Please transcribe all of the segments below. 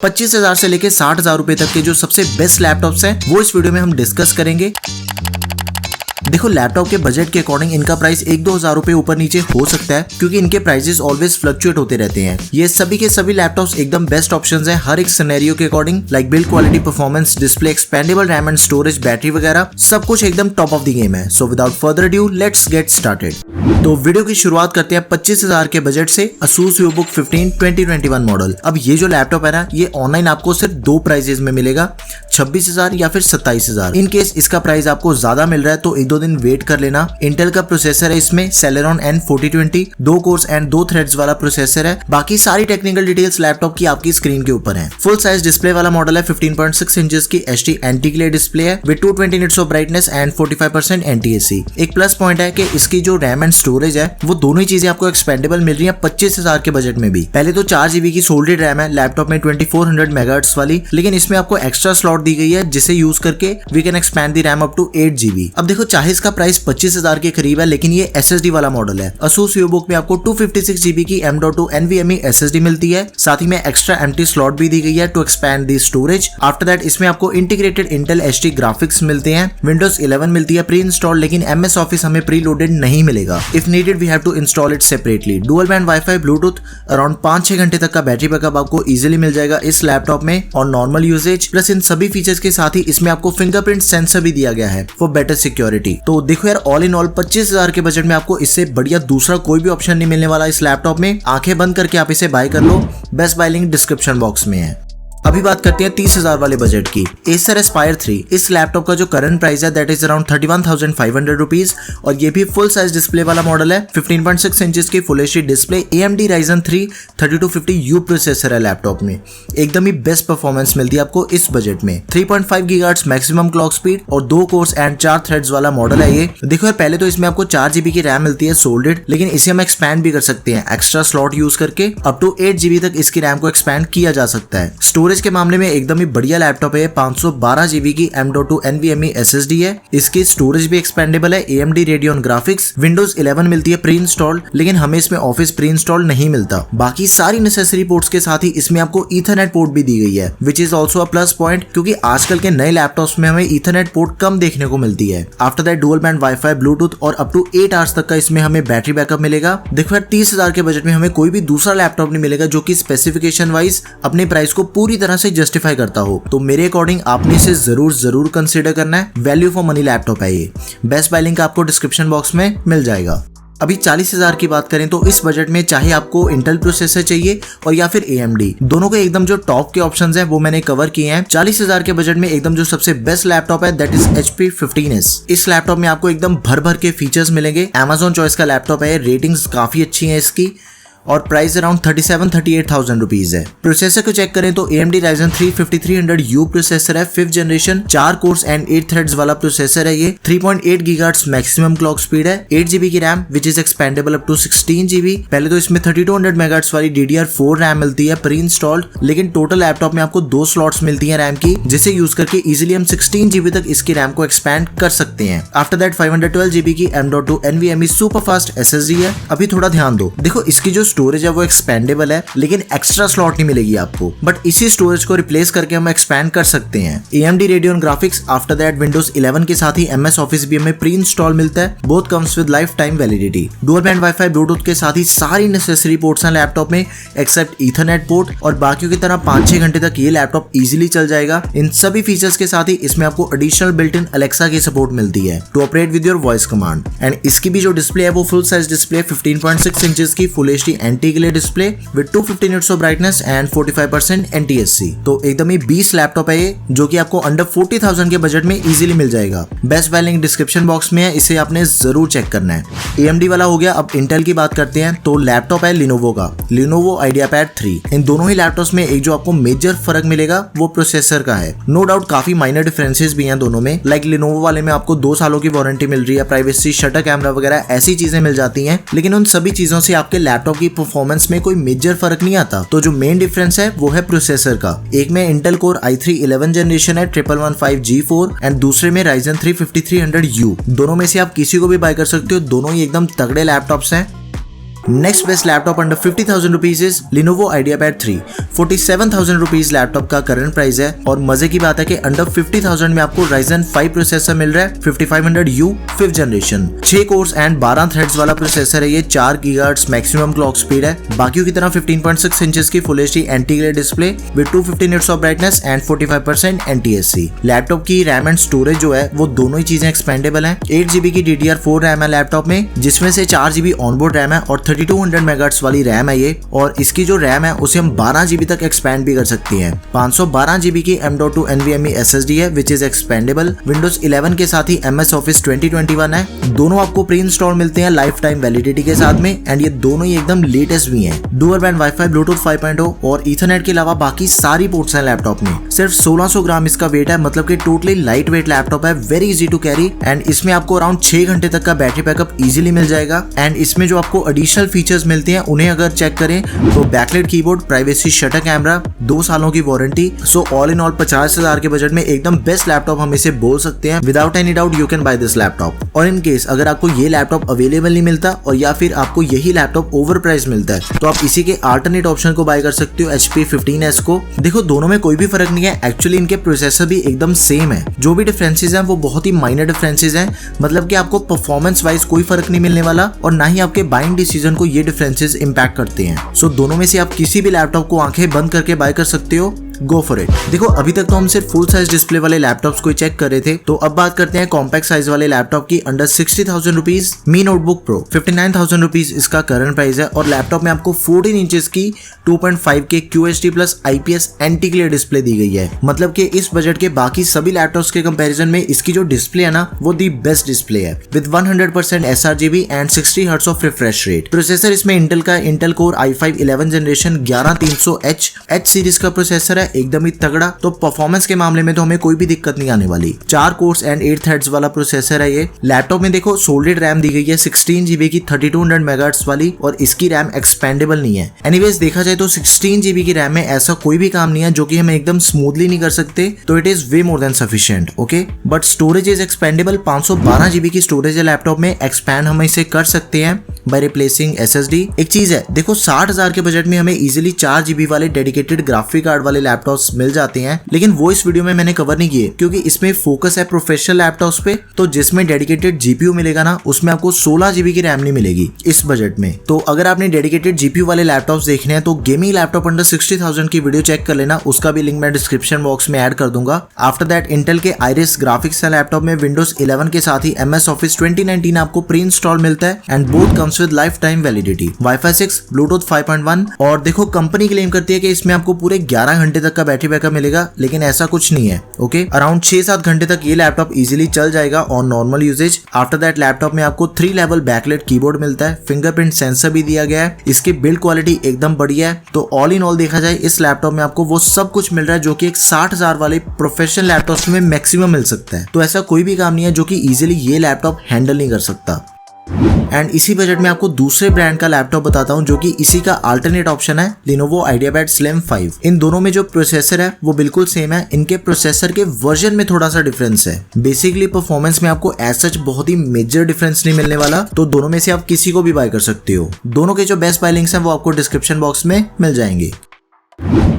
25,000 से लेके 60,000 रुपए तक के जो सबसे बेस्ट लैपटॉप्स हैं वो इस वीडियो में हम डिस्कस करेंगे। देखो, लैपटॉप के बजट के अकॉर्डिंग इनका प्राइस 1-2 हजार रुपए ऊपर नीचे हो सकता है क्योंकि इनके प्राइसेस ऑलवेज फ्लक्चुएट होते रहते हैं। ये सभी के सभी लैपटॉप्स एकदम बेस्ट ऑप्शंस हैं हर एक सिनेरियो के according, like build quality, performance, display, expandable RAM and storage, battery वगैरह सब कुछ एकदम टॉप ऑफ द गेम है। So without further due let's get started. तो वीडियो की शुरुआत करते हैं 25,000 के बजट से Asus VivoBook 15 2021 मॉडल। अब ये जो लैपटॉप है ना, ये ऑनलाइन आपको सिर्फ दो प्राइसेस में मिलेगा, 26,000 या फिर 27,000। इन केस इसका प्राइस आपको ज्यादा मिल रहा है तो 1-2 दिन वेट कर लेना। इंटेल का प्रोसेसर है इसमें, Celeron N4020, 2 course and 2 threads वाला प्रोसेसर है। बाकी सारी टेक्निकल डिटेल्स लैपटॉप की आपकी स्क्रीन के ऊपर है। फुल साइज डिस्प्ले वाला मॉडल है, 15.6 इंचेस की HD एंटी-ग्लेयर डिस्प्ले है with 220 nits of brightness and 45% NTSC। एक प्लस पॉइंट है कि इसकी जो रैम एंड स्टोरेज है वो दोनों ही चीजें आपको एक्सपेंडेबल मिल रही है 25,000 के बजट में भी। पहले तो 4GB की सोल्डेड रैम है लैपटॉप में 2400 मेगाहर्ट्ज वाली, लेकिन इसमें आपको एक्स्ट्रा स्लॉट दी गई है जिसे यूज करके we can expand the RAM up to 8GB। अब देखो, चाहे इसका प्राइस 25,000 के करीब है लेकिन ये SSD वाला मॉडल है। Asus VivoBook में आपको 256GB की M.2 NVMe SSD मिलती है, साथ ही में एक्स्ट्रा एम्प्टी स्लॉट भी दी गई है to expand the storage. After that इसमें आपको इंटीग्रेटेड इंटेल HD ग्राफिक्स मिलते हैं, Windows 11 मिलती है प्री इंस्टॉल, लेकिन MS Office हमें प्री लोडेड नहीं मिलेगा। If needed we have to install it separately. Dual band WiFi, Bluetooth, around 5-6 घंटे तक का बैटरी बैकअप आपको इजीली मिल जाएगा इस लैपटॉप में और नॉर्मल यूजेज। प्लस इन सभी फीचर्स के साथ ही इसमें आपको फिंगरप्रिंट सेंसर भी दिया गया है फॉर बेटर सिक्योरिटी। तो देखो यार, ऑल इन ऑल 25,000 के बजट में आपको इससे बढ़िया दूसरा कोई भी ऑप्शन नहीं मिलने वाला इस लैपटॉप में। आंखें बंद करके आप इसे बाय कर लो, best buy link description box में है। अभी बात करते हैं 30,000 वाले बजट की। Acer Aspire 3, इस लैपटॉप का जो करंट प्राइस है दैट इज अराउंड 31,500 रुपीज और ये भी फुल साइज डिस्प्ले वाला मॉडल है, 15.6 इंचेस की full HD display, AMD Ryzen 3 3250U processor है लैपटॉप में। एकदम ही बेस्ट परफॉर्मेंस मिलती है आपको इस बजट में। 3.5 GHz मैक्सिमम क्लॉक स्पीड और 2 कोर्स एंड 4 थ्रेड्स वाला मॉडल है ये। देखो यार, पहले तो इसमें आपको 4GB की रैम मिलती है सोल्डेड, लेकिन इसे हम एक्सपैंड भी कर सकते हैं एक्स्ट्रा स्लॉट यूज करके। अप टू 8GB तक इसकी रैम को एक्सपैंड किया जा सकता है। स्टोरेज के मामले में एकदम ही बढ़िया लैपटॉप है, 512GB की M.2 NVMe SSD है। इसकी स्टोरेज भी एक्सपेंडेबल है, AMD Radeon ग्राफिक्स, Windows 11 मिलती है प्री इंस्टॉल्ड, लेकिन हमें इसमें ऑफिस प्री इंस्टॉल नहीं मिलता। बाकी सारी नेसेसरी पोर्ट्स के साथ ही इसमें आपको ईथरनेट पोर्ट भी दी गई है which is also a plus point, क्योंकि आजकल के नए लैपटॉप्स में हमें ईथरनेट पोर्ट कम देखने को मिलती है। After that dual band WiFi, Bluetooth और अप टू 8 आवर्स तक का इसमें हमें बैटरी बैकअप मिलेगा। देखो यार, 30,000 के बजट में हमें कोई भी दूसरा लैपटॉप नहीं मिलेगा जो कि स्पेसिफिकेशन वाइज अपने प्राइस को पूरी तरह से जस्टिफाई करता हो। तो मेरे अकॉर्डिंग आपने इसे जरूर कंसीडर करना है। वैल्यू फॉर मनी लैपटॉप है ये। बेस्ट बाय लिंक आपको डिस्क्रिप्शन बॉक्स में मिल जाएगा। अभी 40,000 की बात करें तो इस बजट में चाहे आपको इंटेल प्रोसेसर चाहिए और या फिर AMD, दोनों के एकदम जो टॉप के ऑप्शंस हैं वो मैंने कवर किए हैं। 40,000 के बजट में एकदम जो सबसे बेस्ट लैपटॉप है दैट इज HP 15s। इस लैपटॉप में आपको एकदम भर के फीचर्स मिलेंगे। Amazon चॉइस का लैपटॉप है, रेटिंग्स काफी अच्छी है इसकी और प्राइस अराउंड 37-38,000 रुपीज है। प्रोसेसर को चेक करें तो AMD Ryzen 3 5300U प्रोसेसर है, 5th generation, 4 course and 8 threads वाला प्रोसेसर है ये। 3.8 GHz मैक्सिमम क्लॉक स्पीड है, 8GB की RAM which is expandable up to 16GB। पहले तो इसमें 3200 मेगाहर्ट्ज वाली DDR4 रैम मिलती है प्री इंस्टॉल्ड, लेकिन टोटल लैपटॉप में आपको 2 स्लॉट्स मिलती है रैम की, जिसे यूज करके इजिली हम 16GB तक इसकी रैम को एक्सपैंड कर सकते हैं। आफ्टर दैट 512GB की M.2 NVMe super fast SSD है। अभी थोड़ा ध्यान दो, देखो इसकी जो स्टोरेज है वो एक्सपेंडेबल है, लेकिन एक्स्ट्रा स्लॉट नहीं मिलेगी आपको, बट इसी स्टोरेज को रिप्लेस करके हम एक्सपैंड कर सकते हैं। AMD Radeon graphics, after that Windows 11 के साथ ही MS Office भी हमें प्री इंस्टॉल मिलता है। Both comes with life time validity. Dual band WiFi, Bluetooth के साथ ही सारी नेसेसरी पोर्ट्स हैं लैपटॉप में एक्सेप्ट ईथरनेट पोर्ट, और बाकियों की तरह 5-6 घंटे तक ये लैपटॉप इजीली चल जाएगा। इन सभी फीचर्स के साथ ही इसमें आपको एडिशनल बिल्ट इन Alexa की सपोर्ट मिलती है to operate with your voice command. And इसकी भी जो डिस्प्ले है वो फुल साइज डिस्प्ले, 15.6 इंचेस की full HD anti glare display with 250 nits of brightness and 45% NTSC। तो एकदम ही 20 लैपटॉप है ये, जो कि आपको अंडर 40,000 के बजट में इजीली मिल जाएगा। Best buy link description box में है, इसे आपने जरूर चेक करना है। AMD वाला हो गया। अब इंटेल की बात करते हैं तो लैपटॉप है Lenovo का, Lenovo IdeaPad 3। इन दोनों ही लैपटॉप्स में एक जो आपको मेजर फर्क मिलेगा वो प्रोसेसर का है। नो डाउट काफी माइनर डिफरेंसेस भी हैं दोनों में, लाइक Lenovo वाले में आपको 2 सालों की वारंटी मिल रही है, प्राइवेसी, शटर कैमरा वगैरह ऐसी चीजें मिल जाती हैं, लेकिन उन सभी चीजों से आपके लैपटॉप की परफॉर्मेंस में कोई मेजर फर्क नहीं आता। तो जो मेन डिफरेंस है वो है प्रोसेसर का। एक में इंटेल कोर i3 11 जनरेशन है 1115G4 एंड दूसरे में Ryzen 3 5300U। दोनों में से आप किसी को भी बाय कर सकते हो, दोनों ही एकदम तगड़े लैपटॉप्स हैं। Next best laptop under 50,000 rupees is Lenovo IdeaPad 3। 47,000 rupees laptop का करंट प्राइस है और मजे की बात है कि अंडर 50,000 में आपको Ryzen 5 प्रोसेसर मिल रहा है 5500U 5th generation. 6 course and 12 threads वाला प्रोसेसर है ये। 4 गीगाहर्ट्ज मैक्सिमम क्लॉक स्पीड है। बाकियों की तरह 15.6 इंचेस की full HD anti glare display with 250 nits of brightness and 45% NTSC। Laptop की रैम एंड स्टोरेज जो है वो दोनों ही चीजें एक्सपेंडेबल हैं। 8GB की DDR4 रैम है लैपटॉप में, जिसमें से 4GB ऑनबोर्ड रैम है और 3200 मेगाहर्ट्ज वाली रैम है ये। और इसकी जो रैम है उसे हम 12GB तक एक्सपेंड भी कर सकते हैं। 512GB की M.2 NVMe SSD है विच इज एक्सपेंडेबल। Windows 11 के साथ ही MS Office 2021 है। दोनों आपको प्री इंस्टॉल मिलते हैं लाइफ टाइम वैलिडिटी के साथ में एंड ये दोनों ही एकदम लेटेस्ट भी हैं। डुअल बैंड वाईफाई, ब्लूटूथ 5.0 और ईथरनेट के अलावा बाकी सारी पोर्ट्स हैं लैपटॉप में। सिर्फ 1600 ग्राम इसका वेट है, मतलब कि टोटली लाइट वेट लैपटॉप है, very easy to carry and इसमें आपको अराउंड 6 घंटे तक का बैटरी बैकअप इजीली मिल जाएगा। एंड इसमें जो आपको एडिशनल फीचर्स मिलते हैं उन्हें अगर चेक करें तो backlight keyboard, privacy shutter camera, 2 सालों की warranty. So all in all 50,000 के बजट में एकदम बेस्ट लैपटॉप हम इसे बोल सकते हैं। Without any doubt you can by this laptop. और इन केस अगर आपको ये लैपटॉप अवेलेबल नहीं मिलता और या फिर आपको यही लैपटॉप ओवर प्राइस मिलता है तो आप इसी के अल्टरनेट ऑप्शन को बाय कर सकते हो, HP 15S को। देखो दोनों में कोई भी फर्क नहीं है, एक्चुअली इनके प्रोसेसर भी एकदम सेम है। जो भी डिफरेंसेस हैं वो बहुत ही माइनर डिफरेंसेस हैं, मतलब कि आपको परफॉर्मेंस वाइज कोई फर्क नहीं मिलने वाला और ना ही आपके बाइंग डिसीजन को ये डिफरेंसेस इंपैक्ट करते हैं। सो दोनों में से आप किसी भी लैपटॉप को आंखें बंद करके बाय कर सकते हो। गो फॉर इट। देखो अभी तक तो हम सिर्फ फुल साइज डिस्प्ले वाले लैपटॉप्स को चेक कर रहे थे, तो अब बात करते हैं कॉम्पैक्ट साइज वाले लैपटॉप की। अंडर 60,000 रुपीज मी नोटबुक प्रो। 59,000 रुपीज इसका करंट प्राइस है और लैपटॉप में आपको 14 इंचेस की 2.5K QHD plus IPS anti glare display दी गई है। मतलब कि इस बजट के बाकी सभी लैपटॉप्स के कंपैरिजन में इसकी जो डिस्प्ले है ना वो दी बेस्ट डिस्प्ले है with 100% sRGB and 60 hertz of refresh rate. Processor इसमें इंटेल का Intel core i5 11th generation 11300H series का प्रोसेसर है, एकदम ही तगड़ा। तो परफॉर्मेंस के मामले में तो हमें कोई भी दिक्कत नहीं आने वाली। 4 कोर्स एंड 8 थ्रेड्स वाला प्रोसेसर है ये। लैपटॉप में देखो सोलिड रैम दी गई है 16GB की 3200 मेगाहर्ट्ज वाली और इसकी रैम एक्सपेंडेबल नहीं है। एनीवेज देखा जाए तो 16GB की रैम में ऐसा कोई भी काम नहीं है जो कि हम एकदम स्मूथली नहीं कर सकते, तो it is way more than sufficient. Okay, but storage is expandable. 512GB की स्टोरेज है लैपटॉप में, एक्सपैंड हम इसे कर सकते हैं बाय रिप्लेसिंग SSD। एक चीज है, देखो 60,000 के बजट में हमें इजीली 4GB वाले डेडिकेटेड ग्राफिक कार्ड वाले लैपटॉप्स मिल जाते हैं, लेकिन वो इस वीडियो में मैंने कवर नहीं किए क्योंकि इसमें फोकस है प्रोफेशनल लैपटॉप्स पे। तो जिसमें डेडिकेटेड GPU मिलेगा ना उसमें आपको 16GB की रैम नहीं मिलेगी इस बजट में। तो अगर आपने डेडिकेटेड GPU वाले लैपटॉप्स देखने हैं तो गेमिंग लैपटॉप अंडर 60,000 की वीडियो चेक कर लेना, उसका भी लिंक मैं डिस्क्रिप्शन बॉक्स में ऐड कर दूंगा। आफ्टर दैट इंटेल के आइरिस ग्राफिक्स है लैपटॉप में। Windows 11 के साथ ही MS Office 2019 आपको प्री इंस्टॉल मिलता है and both comes with life time validity. Wi-Fi 6, Bluetooth 5.1 और देखो कंपनी क्लेम करती है कि इसमें आपको पूरे 11 घंटे तक का बैटरी बैकअप मिलेगा, लेकिन ऐसा कुछ नहीं है। ओके, अराउंड 6-7 घंटे तक ये लैपटॉप इजीली चल जाएगा on normal usage. After that laptop में आपको 3 लेवल बैकलाइट कीबोर्ड मिलता है, फिंगरप्रिंट सेंसर भी दिया गया है, इसकी बिल्ड क्वालिटी एकदम बढ़िया है। तो ऑल इन ऑल देखा जाए इस लैपटॉप में आपको वो सब कुछ मिल रहा है जो कि एक 60,000 वाले प्रोफेशनल लैपटॉप में मैक्सिमम मिल सकता है। तो ऐसा कोई भी काम नहीं है जो कि इजीली ये लैपटॉप हैंडल नहीं कर सकता। एंड इसी बजट में आपको दूसरे ब्रांड का लैपटॉप बताता हूं जो कि इसी का अल्टरनेट ऑप्शन है, Lenovo IdeaPad Slim 5। इन दोनों में जो प्रोसेसर है वो बिल्कुल सेम है, इनके प्रोसेसर के वर्जन में थोड़ा सा डिफरेंस है। बेसिकली परफॉर्मेंस में आपको एज सच बहुत ही मेजर डिफरेंस नहीं मिलने वाला, तो दोनों में से आप किसी को भी बाय कर सकते हो। दोनों के जो बेस्ट बाय लिंक्स हैं वो आपको डिस्क्रिप्शन बॉक्स में मिल जाएंगे।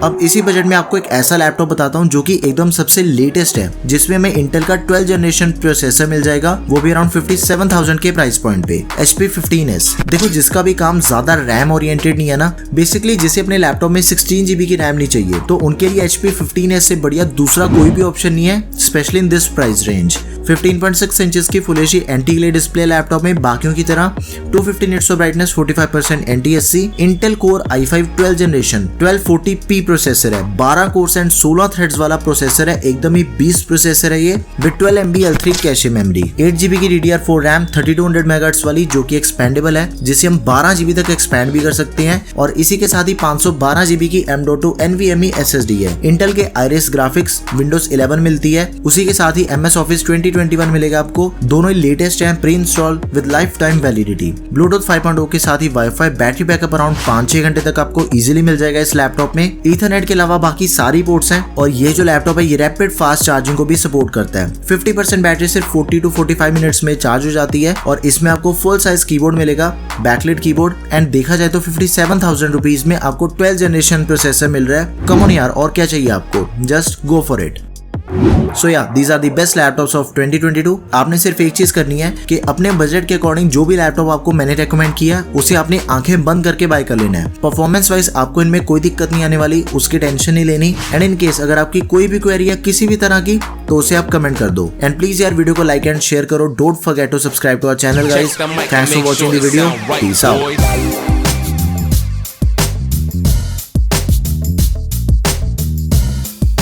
अब इसी बजट में आपको एक ऐसा लैपटॉप बताता हूं जो कि एकदम सबसे लेटेस्ट है, जिसमें हमें इंटेल का 12th जनरेशन प्रोसेसर मिल जाएगा, वो भी अराउंड 57,000 के प्राइस पॉइंट पे। HP 15S देखो, जिसका भी काम ज्यादा रैम ओरिएंटेड नहीं है ना, बेसिकली जिसे अपने लैपटॉप में 16GB की रैम नहीं चाहिए, तो उनके लिए HP 15S से बढ़िया दूसरा कोई भी ऑप्शन नहीं है, specially in this price range. 15.6 inches की full HD anti glare display laptop में, बाकियों की तरह 250 nits of brightness, 45% NTSC, Intel core i5 12th generation 1240p processor है, 12 कोर्स एंड 16 थ्रेड्स वाला प्रोसेसर है, एकदम ही बीस्ट प्रोसेसर है ये with 12MB L3 cache memory, 8GB की DDR4 रैम 3200 मेगाहर्ट्ज वाली जो कि एक्सपेंडेबल है, जिसे हम 12GB तक एक्सपेंड भी कर सकते हैं। और इसी के साथ ही 512GB की M.2 NVMe SSD है। इंटेल के आइरिस ग्राफिक्स Windows 11 मिलती है, उसी के साथ ही MS Office 2021 2021 मिलेगा आपको। दोनों ही लेटेस्ट हैं, pre install with life time validity. Bluetooth 5.0 के साथ ही वाईफाई, बैटरी बैकअप अराउंड 5-6 घंटे तक आपको इजीली मिल जाएगा इस लैपटॉप में। ईथरनेट के अलावा बाकी सारी पोर्ट्स हैं और ये जो लैपटॉप है ये रैपिड फास्ट चार्जिंग को भी सपोर्ट करता है। 50% बैटरी सिर्फ 40 to 45 मिनट्स में चार्ज हो जाती है और इसमें आपको फुल साइज कीबोर्ड मिलेगा, बैकलाइट कीबोर्ड। एंड देखा जाए तो 57,000 रुपीज में आपको 12th जनरेशन प्रोसेसर मिल रहा है। कम ऑन यार, और क्या चाहिए आपको, just go for it. So yeah these are the best laptops of 2022। आपने सिर्फ एक चीज करनी है कि अपने बजट के अकॉर्डिंग जो भी लैपटॉप आपको मैंने रेकमेंड किया उसे आपने आंखें बंद करके बाय कर लेना है। परफॉर्मेंस वाइज आपको इनमें कोई दिक्कत नहीं आने वाली, उसकी टेंशन नहीं लेनी। एंड इन केस अगर आपकी कोई भी क्वेरी है किसी भी तरह की तो उसे आप कमेंट कर दो। एंड प्लीज यार वीडियो को लाइक एंड शेयर करो। Don't forget to subscribe to our channel guys. Thanks for watching the video. Peace out.